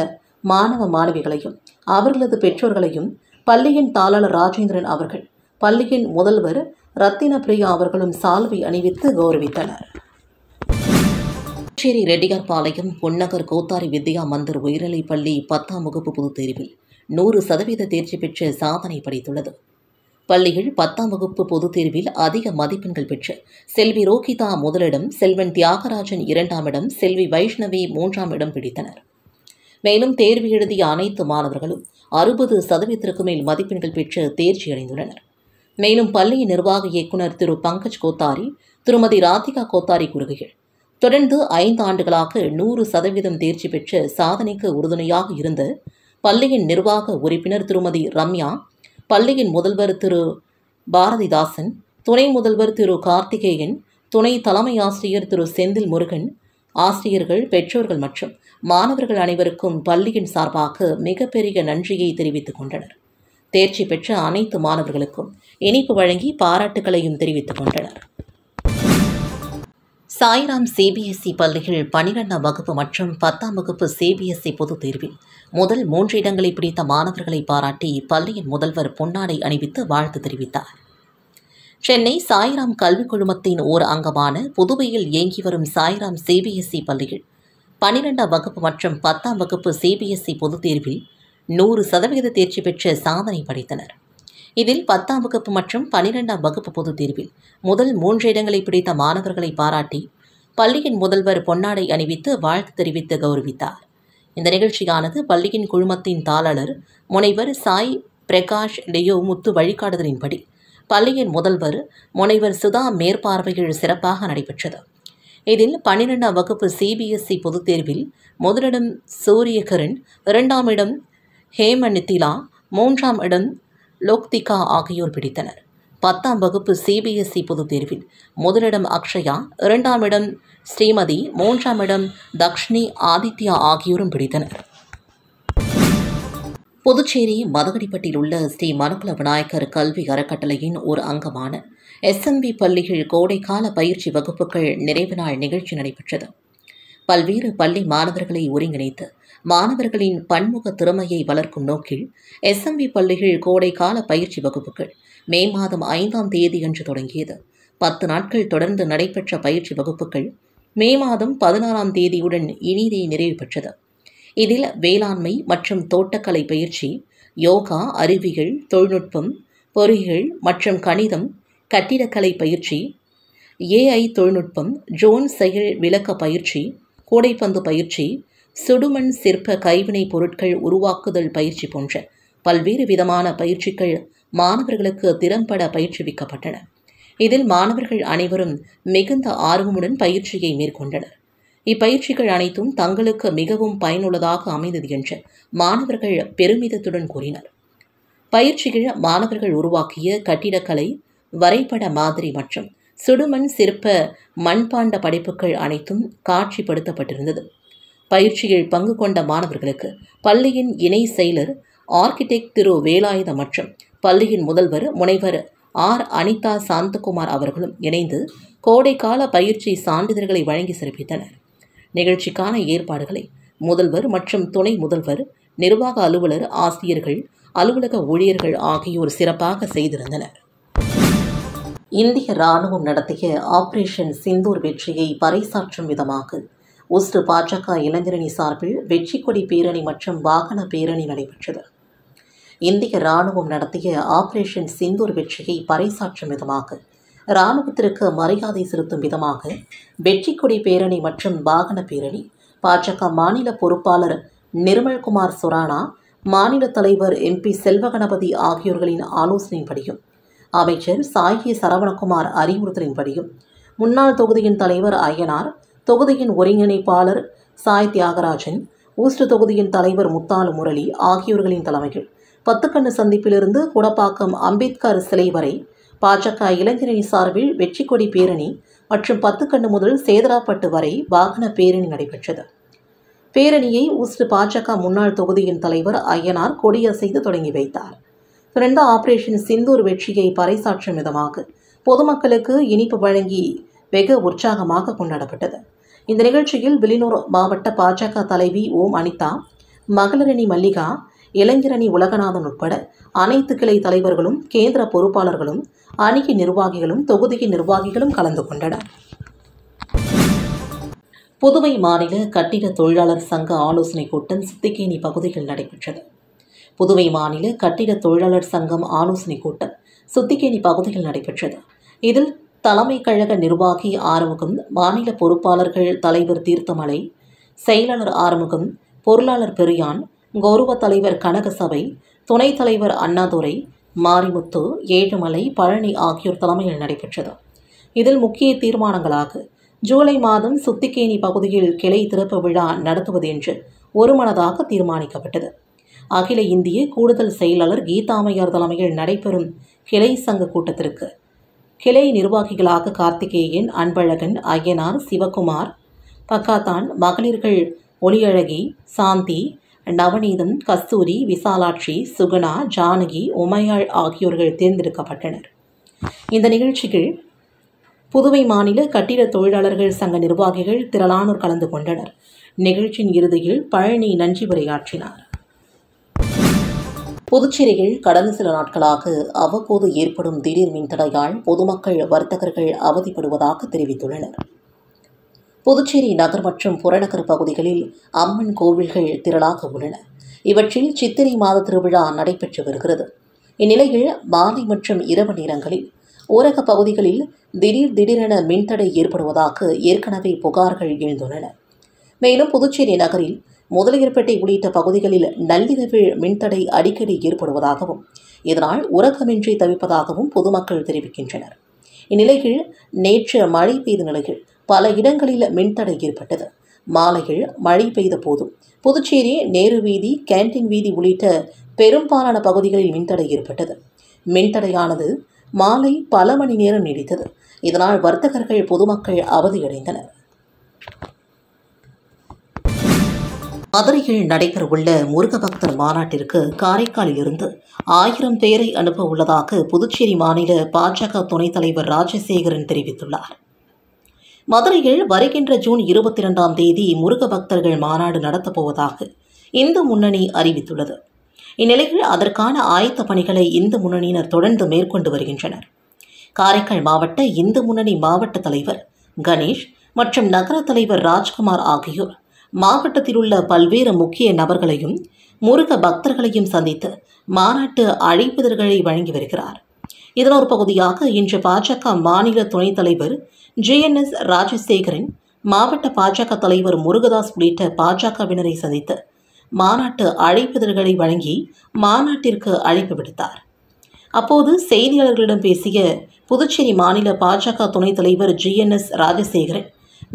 மாணவ மாணவிகளையும் அவர்களது பெற்றோர்களையும் பள்ளியின் தாளாளர் ராஜேந்திரன் அவர்கள், பள்ளியின் முதல்வர் ரத்தின பிரியா அவர்களும் சால்வை அணிவித்து கௌரவித்தனர். புதுச்சேரி ரெட்டியார்பாளையம் பொன்னகர் கோத்தாரி வித்யா மந்தர் உயர்நிலைப் பள்ளி 10ஆம் வகுப்பு பொதுத் தேர்வில் 100% தேர்ச்சி பெற்று சாதனை படைத்துள்ளது. பள்ளியில் 10ஆம் வகுப்பு பொதுத் தேர்வில் அதிக மதிப்பெண்கள் பெற்று செல்வி ரோகிதா முதலிடம், செல்வன் தியாகராஜன் 2ஆம் இடம், செல்வி வைஷ்ணவி 3ஆம் இடம் பிடித்தனர். மேலும் தேர்வு எழுதிய அனைத்து மாணவர்களும் 60% மேல் மதிப்பெண்கள் பெற்று தேர்ச்சி அடைந்துள்ளனர். மேலும் பள்ளியின் நிர்வாக இயக்குநர் திரு பங்கஜ் கோத்தாரி, திருமதி ராதிகா கோத்தாரி கூறுகையில், தொடர்ந்து 5 ஆண்டுகளாக 100% தேர்ச்சி பெற்று சாதனைக்கு உறுதுணையாக இருந்த பள்ளியின் நிர்வாக உறுப்பினர் திருமதி ரம்யா, பள்ளியின் முதல்வர் திரு பாரதிதாசன், துணை முதல்வர் திரு கார்த்திகேயன், துணை தலைமை ஆசிரியர் திரு செந்தில் முருகன், ஆசிரியர்கள், பெற்றோர்கள் மற்றும் மாணவர்கள் அனைவருக்கும் பள்ளியின் சார்பாக மிகப்பெரிய நன்றியை தெரிவித்துக் கொண்டனர். தேர்ச்சி பெற்ற அனைத்து மாணவர்களுக்கும் இனிப்பு வழங்கி பாராட்டுகளையும் தெரிவித்துக் கொண்டனர். சாய்ராம் சிபிஎஸ்இ பள்ளியில் 12ஆம் வகுப்பு மற்றும் 10ஆம் வகுப்பு சிபிஎஸ்இ பொதுத் தேர்வில் முதல் 3 இடங்களை பிடித்த மாணவர்களை பாராட்டி பள்ளியின் முதல்வர் பொன்னாடை அணிவித்து வாழ்த்து தெரிவித்தார். சென்னை சாய்ராம் கல்விக் குழுமத்தின் ஓர் அங்கமான புதுவையில் இயங்கி வரும் சாய்ராம் சிபிஎஸ்இ பள்ளியில் 12ஆம் வகுப்பு மற்றும் 10ஆம் வகுப்பு சிபிஎஸ்இ பொதுத் தேர்வில் 100% தேர்ச்சி பெற்று சாதனை படைத்தனர். இதில் 10ஆம் வகுப்பு மற்றும் 12ஆம் வகுப்பு பொதுத் தேர்வில் முதல் 3 இடங்களை பிடித்த மாணவர்களை பாராட்டி பள்ளியின் முதல்வர் பொன்னாடை அணிவித்து வாழ்த்து தெரிவித்து கௌரவித்தார். இந்த நிகழ்ச்சியானது பள்ளியின் குழுமத்தின் தாளாளர் முனைவர் சாய் பிரகாஷ் லியோ முத்து வழிகாட்டுதலின்படி பள்ளியின் முதல்வர் முனைவர் சுதா மேற்பார்வையில் சிறப்பாக நடைபெற்றது. இதில் 12ஆம் வகுப்பு சிபிஎஸ்இ பொதுத் தேர்வில் முதலிடம் சூரியகரன், 2ஆம் இடம் ஹேமநித்திலா, 3ஆம் இடம் லோக்திகா ஆகியோர் பிடித்தனர். 10ஆம் வகுப்பு சிபிஎஸ்இ பொதுத் தேர்வில் முதலிடம் அக்ஷயா, 2ஆம் இடம் ஸ்ரீமதி, 3ஆம் இடம் தக்ஷினி ஆதித்யா ஆகியோரும் பிடித்தனர். புதுச்சேரி மதகடிப்பட்டில் உள்ள ஸ்ரீ மனுகுல விநாயகர் கல்வி அறக்கட்டளையின் ஒரு அங்கமான SMV பள்ளியில் கோடைக்கால பயிற்சி வகுப்புகள் நிறைவு நாள் நிகழ்ச்சி நடைபெற்றது. பல்வேறு பள்ளி மாணவர்களை ஒருங்கிணைத்து மாணவர்களின் பன்முக திறமையை வளர்க்கும் நோக்கில் SMV பள்ளிகள் கோடைக்கால பயிற்சி வகுப்புகள் மே மாதம் 5ஆம் தேதியன்று தொடங்கியது. 10 நாட்கள் தொடர்ந்து நடைபெற்ற பயிற்சி வகுப்புகள் மே மாதம் 16ஆம் தேதியுடன் இனிதே நிறைவு பெற்றது. இதில் வேளாண்மை மற்றும் தோட்டக்கலை பயிற்சி, யோகா, அறிவியல், தொழில்நுட்பம், பொறியியல் மற்றும் கணிதம், கட்டிடக்கலை பயிற்சி, AI தொழில்நுட்பம், ட்ரோன் செயல் விளக்க பயிற்சி, கூடைப்பந்து பயிற்சி, சுடுமண் சிற்ப கைவினைப் பொருட்கள் உருவாக்குதல் பயிற்சி போன்ற பல்வேறு விதமான பயிற்சிகள் மாணவர்களுக்கு திறம்பட பயிற்றுவிக்கப்பட்டன. இதில் மாணவர்கள் அனைவரும் மிகுந்த ஆர்வமுடன் பயிற்சியை மேற்கொண்டனர். இப்பயிற்சிகள் அனைத்தும் தங்களுக்கு மிகவும் பயனுள்ளதாக அமைந்தது என்று மாணவர்கள் பெருமிதத்துடன் கூறினர். பயிற்சியில் மாணவர்கள் உருவாக்கிய கட்டிடக்கலை, வரைபட மாதிரி மற்றும் சுடுமண் சிற்ப மண்பாண்ட படைப்புகள் அனைத்தும் காட்சிப்படுத்தப்பட்டிருந்தது. பயிற்சியில் பங்கு கொண்ட மாணவர்களுக்கு பள்ளியின் இணை செயலர் ஆர்கிடெக்ட் திரு வேலாயுத மற்றும் பள்ளியின் முதல்வர் முனைவர் ஆர் அனிதா சாந்தகுமார் அவர்களும் இணைந்து கோடைக்கால பயிற்சி சான்றிதழ்களை வழங்கி சிறப்பித்தனர். நிகழ்ச்சிக்கான ஏற்பாடுகளை முதல்வர் மற்றும் துணை முதல்வர், நிர்வாக அலுவலர், ஆசிரியர்கள், அலுவலக ஊழியர்கள் ஆகியோர் சிறப்பாக செய்திருந்தனர். இந்திய ராணுவம் நடத்திய ஆபரேஷன் சிந்தூர் வெற்றியை பறைசாற்றும் விதமாக உஸ்ரு பாஜக இளைஞரணி சார்பில் வெற்றி கொடி பேரணி மற்றும் வாகன பேரணி நடைபெற்றது. இந்திய ராணுவம் நடத்திய ஆபரேஷன் சிந்தூர் வெற்றியை பறைசாற்றும் விதமாக ராணுவத்திற்கு மரியாதை செலுத்தும் விதமாக வெற்றி கொடி பேரணி மற்றும் வாகன பேரணி பாஜக மாநில பொறுப்பாளர் நிர்மல்குமார் சுரானா, மாநில தலைவர் MP செல்வகணபதி ஆகியோர்களின் ஆலோசனையின்படியும் அமைச்சர் சாயி சரவணகுமார் அறிவுறுத்தலின்படியும் முன்னாள் தொகுதியின் தலைவர் ஐயனார், தொகுதியின் ஒருங்கிணைப்பாளர் சாய் தியாகராஜன், ஊஸ்டு தொகுதியின் தலைவர் முத்தாலு முரளி ஆகியோர்களின் தலைமையில் 10 கண்ணு சந்திப்பிலிருந்து குடப்பாக்கம் அம்பேத்கர் சிலை வரை பாஜக இளைஞரணி சார்பில் வெற்றி கொடி பேரணி மற்றும் 10 கண்ணு முதல் சேதராப்பட்டு வரை வாகன பேரணி நடைபெற்றது. பேரணியை ஊஸ்டு பாஜக முன்னாள் தொகுதியின் தலைவர் ஐயனார் கொடியசைத்து தொடங்கி வைத்தார். தொடர்ந்து ஆபரேஷன் சிந்தூர் வெற்றியை பறைசாற்றும் விதமாக பொதுமக்களுக்கு இனிப்பு வழங்கி வெகு உற்சாகமாக கொண்டாடப்பட்டது. இந்த நிகழ்ச்சியில் வில்லியனூர் மாவட்ட பாஜக தலைவி ஓம் அனிதா, மகளிரணி மல்லிகா, இளைஞரணி உலகநாதன் உட்பட அனைத்து கிளை தலைவர்களும், கேந்திர பொறுப்பாளர்களும், அணிக்கு நிர்வாகிகளும், தொகுதியின் நிர்வாகிகளும் கலந்து கொண்டனர். புதுவை மாநில கட்டிட தொழிலாளர் சங்க ஆலோசனைக் கூட்டம் சித்திகேணி பகுதியில் நடைபெற்றது. புதுவை மாநில கட்டிட தொழிலாளர் சங்கம் ஆலோசனைக் கூட்டம் சித்திகேணி பகுதியில் நடைபெற்றது. இதில் தலைமை கழக நிர்வாகி ஆறுமுகம், மாநில பொறுப்பாளர்கள் தலைவர் தீர்த்தமலை, செயலாளர் ஆறுமுகம், பொருளாளர் பெரியான், கௌரவ தலைவர் கனகசபை, துணைத் தலைவர் அண்ணாதுரை, மாரிமுத்து, ஏழுமலை, பழனி ஆகியோர் தலைமையில் நடைபெற்றது. இதில் முக்கிய தீர்மானங்களாக ஜூலை மாதம் சுத்திகேணி பகுதியில் கிளை திறப்பு விழா நடத்துவது என்று ஒருமனதாக தீர்மானிக்கப்பட்டது. அகில இந்திய கூடுதல் செயலாளர் கீதாமையார் தலைமையில் நடைபெறும் கிளை சங்க கூட்டத்திற்கு கிளை நிர்வாகிகளாக கார்த்திகேயன், அன்பழகன், ஐயனார், சிவகுமார், பக்காத்தான், மகளிர்கள் ஒளியழகி, சாந்தி, நவநீதம், கஸ்தூரி, விசாலாட்சி, சுகுணா, ஜானகி, உமையாள் ஆகியோர்கள் தேர்ந்தெடுக்கப்பட்டனர். இந்த நிகழ்ச்சியில் புதுவை மாநில கட்டிட தொழிலாளர்கள் சங்க நிர்வாகிகள் திரளானோர் கலந்து கொண்டனர். நிகழ்ச்சியின் இறுதியில் பழனி நன்றி உரையாற்றினார். புதுச்சேரியில் கடந்த சில நாட்களாக அவ்வப்போது ஏற்படும் திடீர் மின்தடையால் பொதுமக்கள், வர்த்தகர்கள் அவதிப்படுவதாக தெரிவித்துள்ளனர். புதுச்சேரி நகர் மற்றும் புறநகர் பகுதிகளில் அம்மன் கோவில்கள் திரளாக உள்ளன. இவற்றில் சித்திரை மாத திருவிழா நடைபெற்று வருகிறது. இந்நிலையில் மாலை மற்றும் இரவு நேரங்களில் ஊரக பகுதிகளில் திடீரென மின்தடை ஏற்படுவதாக ஏற்கனவே புகார்கள் எழுந்துள்ளன. மேலும் புதுச்சேரி நகரில் முதலியர்பேட்டை உள்ளிட்ட பகுதிகளில் நள்ளிரவில் மின்தடை அடிக்கடி ஏற்படுவதாகவும் இதனால் உறக்கமின்றி தவிப்பதாகவும் பொதுமக்கள் தெரிவிக்கின்றனர். இந்நிலையில் நேற்று மழை பெய்த நிலையில் பல இடங்களில் மின்தடை ஏற்பட்டது. மாலையில் மழை பெய்த போதும் புதுச்சேரி நேரு வீதி, கேண்டீன் வீதி உள்ளிட்ட பெரும்பாலான பகுதிகளில் மின்தடை ஏற்பட்டது. மின்தடையானது மாலை பல மணி நேரம் நீடித்தது. இதனால் வர்த்தகர்கள், பொதுமக்கள் அவதியடைந்தனர். மதுரையில் நடைபெறவுள்ள முருக பக்தர் மாநாட்டிற்கு காரைக்காலில் இருந்து 1000 பேரை அனுப்ப உள்ளதாக புதுச்சேரி மாநில பாஜக துணைத் தலைவர் ராஜசேகரன் தெரிவித்துள்ளார். மதுரையில் வருகின்ற ஜூன் 22ஆம் தேதி முருக பக்தர்கள் மாநாடு நடத்தப்போவதாக இந்து முன்னணி அறிவித்துள்ளது. இந்நிலையில் அதற்கான ஆயத்த பணிகளை இந்து முன்னணியினர் தொடர்ந்து மேற்கொண்டு வருகின்றனர். காரைக்கால் மாவட்ட இந்து முன்னணி மாவட்ட தலைவர் கணேஷ் மற்றும் நகர தலைவர் ராஜ்குமார் ஆகியோர் மாவட்டத்தில் உள்ள பல்வேறு முக்கிய நபர்களையும் முருக பக்தர்களையும் சந்தித்து மாநாட்டு அழைப்பிதழ்களை வழங்கி வருகிறார். இதன் ஒரு பகுதியாக இன்று பாஜக மாநில துணைத் தலைவர் GNS ராஜசேகரன், மாவட்ட பாஜக தலைவர் முருகதாஸ் உள்ளிட்ட பாஜகவினரை சந்தித்து மாநாட்டு அழைப்பிதழ்களை வழங்கி மாநாட்டிற்கு அழைப்பு விடுத்தார். அப்போது செய்தியாளர்களிடம் பேசிய புதுச்சேரி மாநில பாஜக துணைத் தலைவர் GNS ராஜசேகரன்,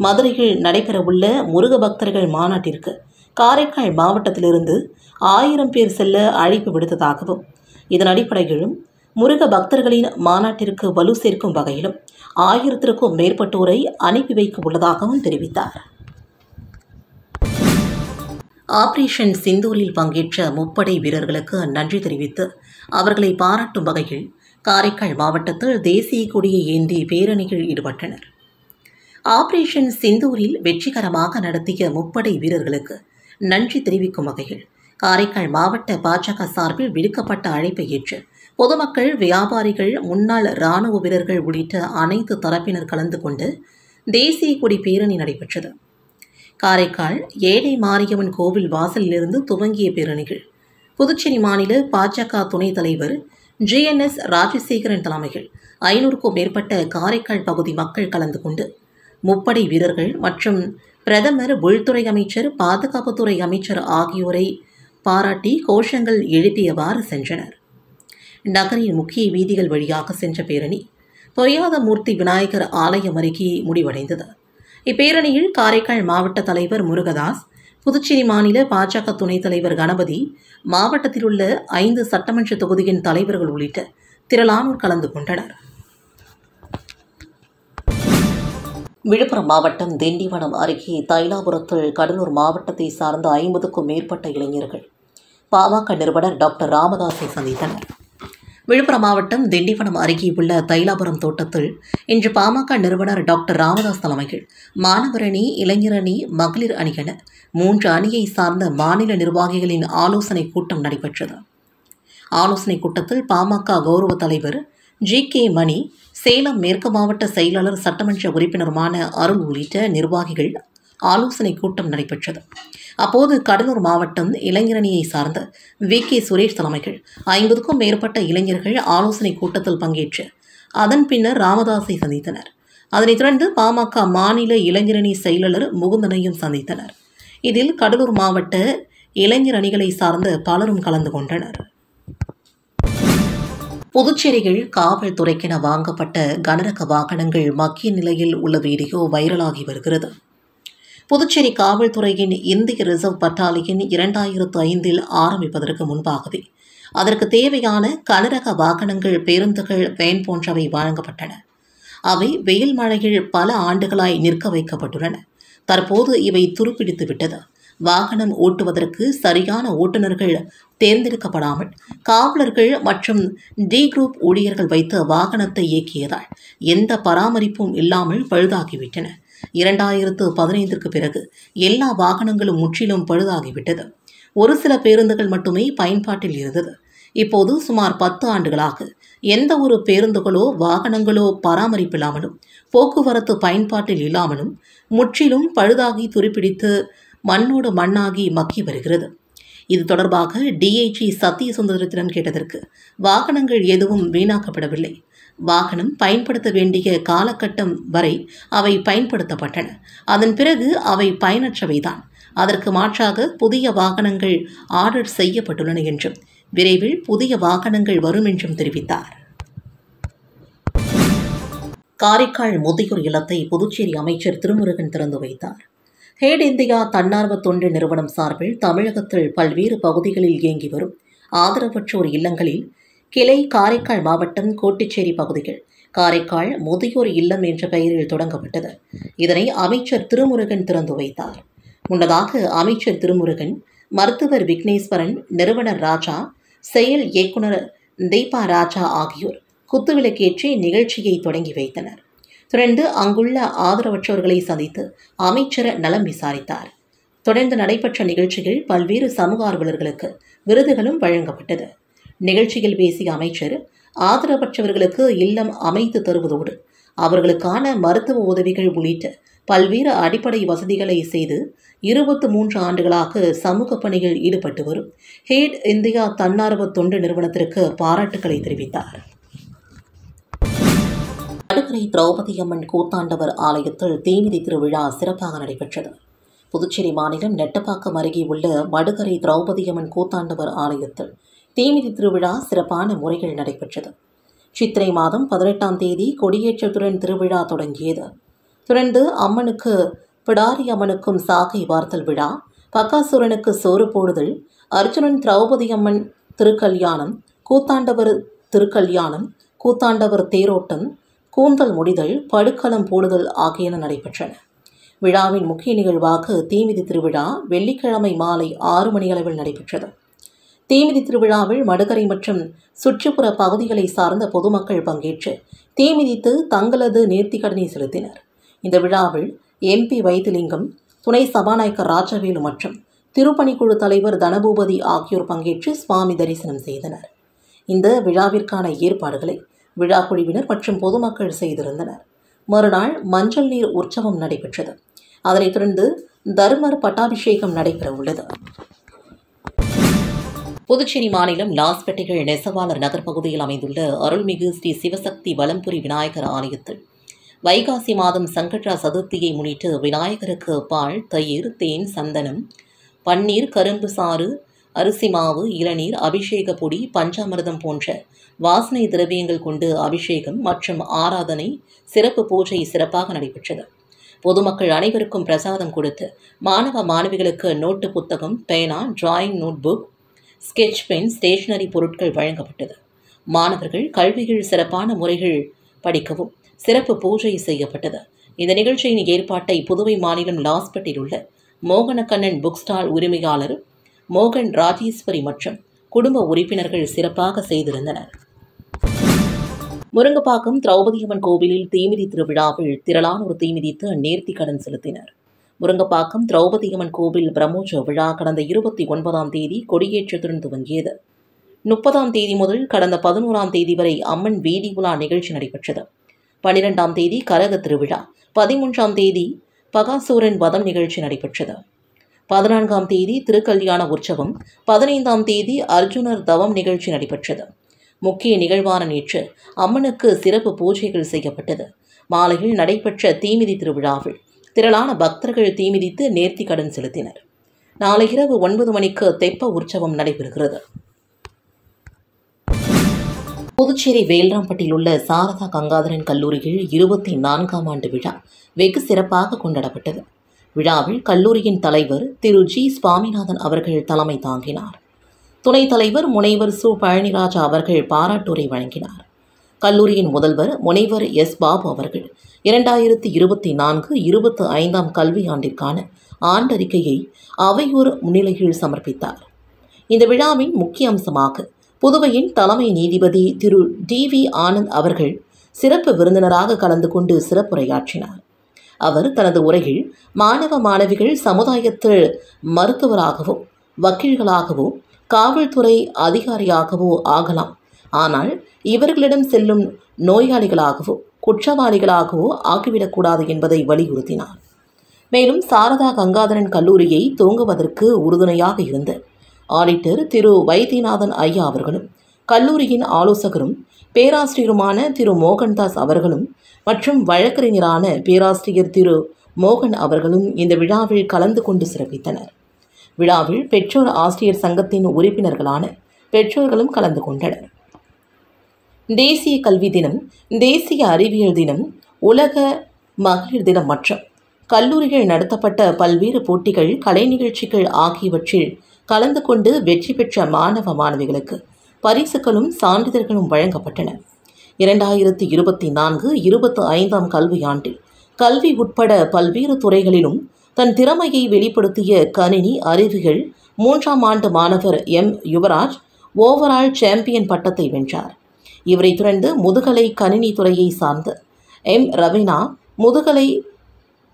மதுரையில் நடைபெறவுள்ள முருக பக்தர்கள் மாநாட்டிற்கு காரைக்கால் மாவட்டத்திலிருந்து 1000 பேர் செல்ல அழைப்பு விடுத்ததாகவும் இதன் அடிப்படையிலும் முருக பக்தர்களின் மாநாட்டிற்கு வலு சேர்க்கும் வகையிலும் 1000க்கும் மேற்பட்டோரை அனுப்பி வைக்க உள்ளதாகவும் தெரிவித்தார். ஆபரேஷன் சிந்தூரில் பங்கேற்ற முப்படை வீரர்களுக்கு நன்றி தெரிவித்து அவர்களை பாராட்டும் வகையில் காரைக்கால் மாவட்டத்தில் தேசிய கொடியை ஏந்தி பேரணியில் ஈடுபட்டனர். ஆபரேஷன் சிந்தூரில் வெற்றிகரமாக நடத்திய முப்படை வீரர்களுக்கு நன்றி தெரிவிக்கும் வகையில் காரைக்கால் மாவட்ட பாஜக சார்பில் விடுக்கப்பட்ட அழைப்பை ஏற்று பொதுமக்கள், வியாபாரிகள், முன்னாள் இராணுவ வீரர்கள் உள்ளிட்ட அனைத்து தரப்பினர் கலந்து கொண்டு தேசிய கொடி பேரணி நடைபெற்றது. காரைக்கால் ஏழை மாரியம்மன் கோவில் வாசலிலிருந்து துவங்கிய பேரணிகள் புதுச்சேரி மாநில பாஜக துணைத் தலைவர் GNS ராஜசேகரன் தலைமையில் 500க்கும் மேற்பட்ட காரைக்கால் பகுதி மக்கள் கலந்து கொண்டு முப்படை வீரர்கள் மற்றும் பிரதமர், உள்துறை அமைச்சர், பாதுகாப்புத்துறை அமைச்சர் ஆகியோரை பாராட்டி கோஷங்கள் எழுப்பியவாறு சென்றனர். நகரின் முக்கிய வீதிகள் வழியாக சென்ற பேரணி பொய்யாதமூர்த்தி விநாயகர் ஆலயம் அருகே முடிவடைந்தது. இப்பேரணியில் காரைக்கால் மாவட்ட தலைவர் முருகதாஸ், புதுச்சேரி மாநில பாஜக துணைத் தலைவர் கணபதி, மாவட்டத்தில் உள்ள 5 சட்டமன்ற தொகுதியின் தலைவர்கள் உள்ளிட்ட திரளானோர் கலந்து கொண்டனர். விழுப்புரம் மாவட்டம் திண்டிவனம் அருகே தைலாபுரத்தில் கடலூர் மாவட்டத்தை சார்ந்த 50க்கும் மேற்பட்ட இளைஞர்கள் பாமக நிறுவனர் டாக்டர் ராமதாஸை சந்தித்தனர். விழுப்புரம் மாவட்டம் திண்டிவனம் அருகே உள்ள தைலாபுரம் தோட்டத்தில் இன்று பாமக நிறுவனர் டாக்டர் ராமதாஸ் தலைமையில் மாணவரணி, இளைஞரணி, மகளிர் அணி என 3 அணியை சார்ந்த மாநில நிர்வாகிகளின் ஆலோசனைக் கூட்டம் நடைபெற்றது. ஆலோசனைக் கூட்டத்தில் பாமக கௌரவ தலைவர் GK மணி, சேலம் மேற்கு மாவட்ட செயலாளர், சட்டமன்ற உறுப்பினருமான அருள் உள்ளிட்ட நிர்வாகிகள் ஆலோசனைக் கூட்டம் நடைபெற்றது. அப்போது கடலூர் மாவட்டம் இளைஞரணியை சார்ந்த VK சுரேஷ் தலைமையில் 50க்கும் மேற்பட்ட இளைஞர்கள் ஆலோசனைக் கூட்டத்தில் பங்கேற்று அதன் பின்னர் ராமதாஸை சந்தித்தனர். அதனைத் தொடர்ந்து பாமக மாநில இளைஞரணி செயலாளர் முகுந்தனையும் சந்தித்தனர். இதில் கடலூர் மாவட்ட இளைஞர் அணிகளை சார்ந்த பலரும் கலந்து கொண்டனர். புதுச்சேரியில் காவல்துறைக்கென வாங்கப்பட்ட கனரக வாகனங்கள் மக்கிய நிலையில் உள்ள வீடியோ வைரலாகி வருகிறது. புதுச்சேரி காவல்துறையின் இந்திய ரிசர்வ் பட்டாலியன் 2005இல் ஆரம்பிப்பதற்கு முன்பாகவே அதற்கு தேவையான கனரக வாகனங்கள், பேருந்துகள், வேன் போன்றவை வழங்கப்பட்டன. அவை வெயில் மழையில் பல ஆண்டுகளாய் நிற்க வைக்கப்பட்டுள்ளன. தற்போது இவை துருப்பிடித்து விட்டது. வாகனம் ஓட்டுவதற்கு சரியான ஓட்டுநர்கள் தேர்ந்தெடுக்கப்படாமல் காவலர்கள் மற்றும் D குரூப் ஊழியர்கள் வைத்து வாகனத்தை இயக்கியதால் எந்த பராமரிப்பும் இல்லாமல் பழுதாகிவிட்டன. 2015ற்கு பிறகு எல்லா வாகனங்களும் முற்றிலும் பழுதாகிவிட்டது. ஒரு சில பேருந்துகள் மட்டுமே பயன்பாட்டில் இருந்தது. இப்போது சுமார் 10 ஆண்டுகளாக எந்த ஒரு பேருந்துகளோ வாகனங்களோ பராமரிப்பில்லாமலும் போக்குவரத்து பயன்பாட்டில் இல்லாமலும் முற்றிலும் பழுதாகி துருப்பிடித்து மண்ணோடு மண்ணாகி மக்கி வருகிறது. இது தொடர்பாக DIG சத்தியசுந்தரத்திடம் கேட்டதற்கு வாகனங்கள் எதுவும் வீணாக்கப்படவில்லை. வாகனம் பயன்படுத்த வேண்டிய காலகட்டம் வரை அவை பயன்படுத்தப்பட்டன. அதன் பிறகு அவை பயனற்றவைதான். அதற்கு மாற்றாக புதிய வாகனங்கள் ஆர்டர் செய்யப்பட்டுள்ளன என்றும் விரைவில் புதிய வாகனங்கள் வரும் என்றும் தெரிவித்தார். காரைக்கால் முதியோர் இல்லத்தை புதுச்சேரி அமைச்சர் திருமுருகன் திறந்து வைத்தார். ஹேட் இந்தியா தன்னார்வ தொண்டு நிறுவனம் சார்பில் தமிழகத்தில் பல்வேறு பகுதிகளில் இயங்கி வரும் ஆதரவற்றோர் இல்லங்களில் கிளை காரைக்கால் மாவட்டம் கோட்டிச்சேரி பகுதிகள் காரைக்கால் முதியோர் இல்லம் என்ற பெயரில் தொடங்கப்பட்டது. இதனை அமைச்சர் திருமுருகன் திறந்து வைத்தார். முன்னதாக அமைச்சர் திருமுருகன், மருத்துவர் விக்னேஸ்வரன், நிறுவனர் ராஜா, செயல் இயக்குனர் தீபா ராஜா ஆகியோர் குத்துவிளக்கேற்றி நிகழ்ச்சியை தொடங்கி வைத்தனர். தொடர்ந்து அங்குள்ள ஆதரவற்றவர்களை சந்தித்து அமைச்சர் நலம் விசாரித்தார். தொடர்ந்து நடைபெற்ற நிகழ்ச்சியில் பல்வேறு சமூக ஆர்வலர்களுக்கு விருதுகளும் வழங்கப்பட்டது. நிகழ்ச்சியில் பேசிய அமைச்சர், ஆதரவற்றவர்களுக்கு இல்லம் அமைத்து தருவதோடு அவர்களுக்கான மருத்துவ உதவிகள் உள்ளிட்ட பல்வேறு அடிப்படை வசதிகளை செய்து 23 ஆண்டுகளாக சமூக பணியில் ஈடுபட்டு வரும் ஹேட் இந்தியா தன்னார்வ தொண்டு நிறுவனத்திற்கு பாராட்டுக்களை தெரிவித்தார். மடுகரை திரௌபதி அம்மன் கூத்தாண்டவர் ஆலயத்தில் தீமிதி திருவிழா சிறப்பாக நடைபெற்றது. புதுச்சேரி மாநிலம் நெட்டப்பாக்கம் அருகே உள்ள மடுகரை திரௌபதி அம்மன் கூத்தாண்டவர் ஆலயத்தில் தீமிதி திருவிழா சிறப்பான முறையில் நடைபெற்றது. சித்திரை மாதம் 18ஆம் தேதி கொடியேற்றத்துடன் திருவிழா தொடங்கியது. தொடர்ந்து அம்மனுக்கு பிடாரி அம்மனுக்கும் சாகை வார்த்தல் விழா, பக்காசுரனுக்கு சோறு போடுதல், அர்ஜுனன் திரௌபதி அம்மன் திருக்கல்யாணம், கூத்தாண்டவர் திருக்கல்யாணம், கூத்தாண்டவர் தேரோட்டம், கூந்தல் முடிதல், படுக்களம் போடுதல் ஆகியன நடைபெற்றன. விழாவின் முக்கிய நிகழ்வாக தீமிதி திருவிழா வெள்ளிக்கிழமை மாலை 6 மணியளவில் நடைபெற்றது. தீமிதி திருவிழாவில் மடுகரை மற்றும் சுற்றுப்புற பகுதிகளை சார்ந்த பொதுமக்கள் பங்கேற்று தீமிதித்து தங்களது நேர்த்திக்கடனை செலுத்தினர். இந்த விழாவில் MP வைத்திலிங்கம், துணை சபாநாயகர் ராஜவேலு மற்றும் திருப்பணிக்குழு தலைவர் தனபூபதி ஆகியோர் பங்கேற்று சுவாமி தரிசனம் செய்தனர். இந்த விழாவிற்கான ஏற்பாடுகளை விழா குழுவினர் மற்றும் பொதுமக்கள் செய்திருந்தனர். மறுநாள் மஞ்சள் நீர் உற்சவம் நடைபெற்றது. அதனைத் தொடர்ந்து தர்மர் பட்டாபிஷேகம் நடைபெற உள்ளது. புதுச்சேரி மாநிலம் லாஸ்பேட்டைகள் நெசவாளர் நகர் பகுதியில் அமைந்துள்ள அருள்மிகு ஸ்ரீ சிவசக்தி வலம்புரி விநாயகர் ஆலயத்தில் வைகாசி மாதம் சங்கட்ரா சதுர்த்தியை முன்னிட்டு விநாயகருக்கு பால், தயிர், தேன், சந்தனம், பன்னீர், கரும்பு சாறு, அரிசி மாவு, இளநீர், அபிஷேக பொடி, பஞ்சாமிர்தம் போன்ற வாசனை திரவியங்கள் கொண்டு அபிஷேகம் மற்றும் ஆராதனை சிறப்பு பூஜை சிறப்பாக நடைபெற்றது. பொதுமக்கள் அனைவருக்கும் பிரசாதம் கொடுத்து மாணவ மாணவிகளுக்கு நோட்டு புத்தகம், பேனா, drawing notebook, sketch pen, stationery பொருட்கள் வழங்கப்பட்டது. மாணவர்கள் கல்வியில் சிறப்பான முறைகள் படிக்கவும் சிறப்பு பூஜை செய்யப்பட்டது. இந்த நிகழ்ச்சியின் ஏற்பாட்டை புதுவை மாநிலம் லாஸ்பேட்டில் உள்ள மோகனக்கண்ணன் புக் ஸ்டால் உரிமையாளர் மோகன் ராஜேஸ்வரி மற்றும் குடும்ப உறுப்பினர்கள் சிறப்பாக செய்திருந்தனர். முருங்கப்பாக்கம் திரௌபதியம்மன் கோவிலில் தீமிதி திருவிழாவில் திரளானோர் தீமிதித்து நேர்த்தி கடன் செலுத்தினர். முருங்கப்பாக்கம் திரௌபதியம்மன் கோவில் பிரம்மோற்சவ விழா கடந்த 29ஆம் தேதி கொடியேற்றத்துடன் துவங்கியது. 30ஆம் தேதி முதல் கடந்த 11ஆம் தேதி வரை அம்மன் வீதி உலா நிகழ்ச்சி நடைபெற்றது. 12ஆம் தேதி கரக திருவிழா, 13ஆம் தேதி பகாசூரன் வதம் நிகழ்ச்சி நடைபெற்றது. 14ஆம் தேதி திருக்கல்யாண உற்சவம், 15ஆம் தேதி அர்ஜுனர் தவம் நிகழ்ச்சி நடைபெற்றது. முக்கிய நிகழ்வான நேற்று அம்மனுக்கு சிறப்பு பூஜைகள் செய்யப்பட்டது. மாலையில் நடைபெற்ற தீமிதி திருவிழாவில் திரளான பக்தர்கள் தீமிதித்து நேர்த்தி கடன் செலுத்தினர். நாளை இரவு 9 மணிக்கு தெப்ப உற்சவம் நடைபெறுகிறது. புதுச்சேரி வேல்ராம்பட்டியில் உள்ள சாரதா கங்காதரன் கல்லூரியில் 24ஆம் ஆண்டு விழா வெகு சிறப்பாக கொண்டாடப்பட்டது. விழாவில் கல்லூரியின் தலைவர் திரு ஜி. சுவாமிநாதன் அவர்கள் தலைமை தாங்கினார். துணைத் தலைவர் முனைவர் சு. பழனிராஜா அவர்கள் பாராட்டுரை வழங்கினார். கல்லூரியின் முதல்வர் முனைவர் எஸ். பாபு அவர்கள் 2024-25ஆம் கல்வியாண்டிற்கான ஆண்டறிக்கையை அவையோர் முன்னிலையில் சமர்ப்பித்தார். இந்த விழாவின் முக்கிய அம்சமாக புதுவையின் தலைமை நீதிபதி திரு டி.வி. ஆனந்த் அவர்கள் சிறப்பு விருந்தினராக கலந்து கொண்டு சிறப்புரையாற்றினார். அவர் தனது உரையில் மாணவ மாணவிகள் சமுதாயத்தில் மருத்துவராகவோ, வக்கீல்களாகவோ, காவல்துறை அதிகாரியாகவோ ஆகலாம். ஆனால் இவர்களிடம் செல்லும் நோயாளிகளாகவோ, குற்றவாளிகளாகவோ ஆகிவிடக்கூடாது என்பதை வலியுறுத்தினார். மேலும் சாரதா கங்காதரன் கல்லூரியை துவங்குவதற்கு உறுதுணையாக இருந்த ஆடிட்டர் திரு வைத்தியநாதன் ஐயா அவர்களும், கல்லூரியின் ஆலோசகரும் பேராசிரியருமான திரு மோகன்தாஸ் அவர்களும் மற்றும் வழக்கறிஞரான பேராசிரியர் திரு மோகன் அவர்களும் இந்த விழாவில் கலந்து கொண்டு சிறப்பித்தனர். விழாவில் பெற்றோர் ஆசிரியர் சங்கத்தின் உறுப்பினர்களான பெற்றோர்களும் கலந்து கொண்டனர். தேசிய கல்வி தினம், தேசிய அறிவியல் தினம், உலக மகளிர் தினம் மற்றும் கல்லூரிகள் நடத்தப்பட்ட பல்வேறு போட்டிகள், கலை நிகழ்ச்சிகள் ஆகியவற்றில் கலந்து கொண்டு வெற்றி பெற்ற மாணவ மாணவிகளுக்கு பரிசுகளும் சான்றிதழ்களும் வழங்கப்பட்டன. 2024-25ஆம் கல்வியாண்டில் கல்வி உட்பட பல்வேறு துறைகளிலும் தன் திறமையை வெளிப்படுத்திய கணினி அறிவியல் 3ஆம் ஆண்டு மாணவர் எம். யுவராஜ் ஓவரால் சாம்பியன் பட்டத்தை வென்றார். இவரை தொடர்ந்து முதுகலை கணினி துறையை சார்ந்த எம். ரவீனா, முதுகலை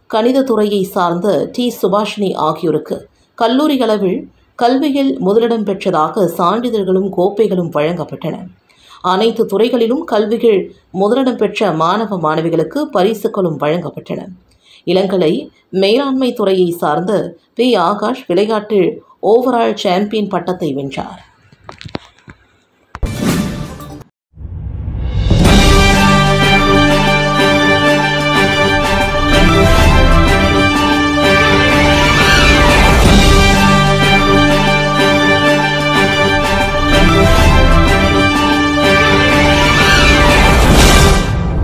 கணித துறையை சார்ந்த டி. சுபாஷினி ஆகியோருக்கு கல்லூரி அளவில் கல்வியில் முதலிடம் பெற்றதாக சான்றிதழ்களும் கோப்பைகளும் வழங்கப்பட்டன. அனைத்து துறைகளிலும் கல்வியில் முதலிடம் பெற்ற மாணவ மாணவிகளுக்கு பரிசுகளும் வழங்கப்பட்டன. இளங்கலை மேலாண்மை துறையை சார்ந்த பி. ஆகாஷ் விளையாட்டில் ஓவரால் சாம்பியன் பட்டத்தை வென்றார்.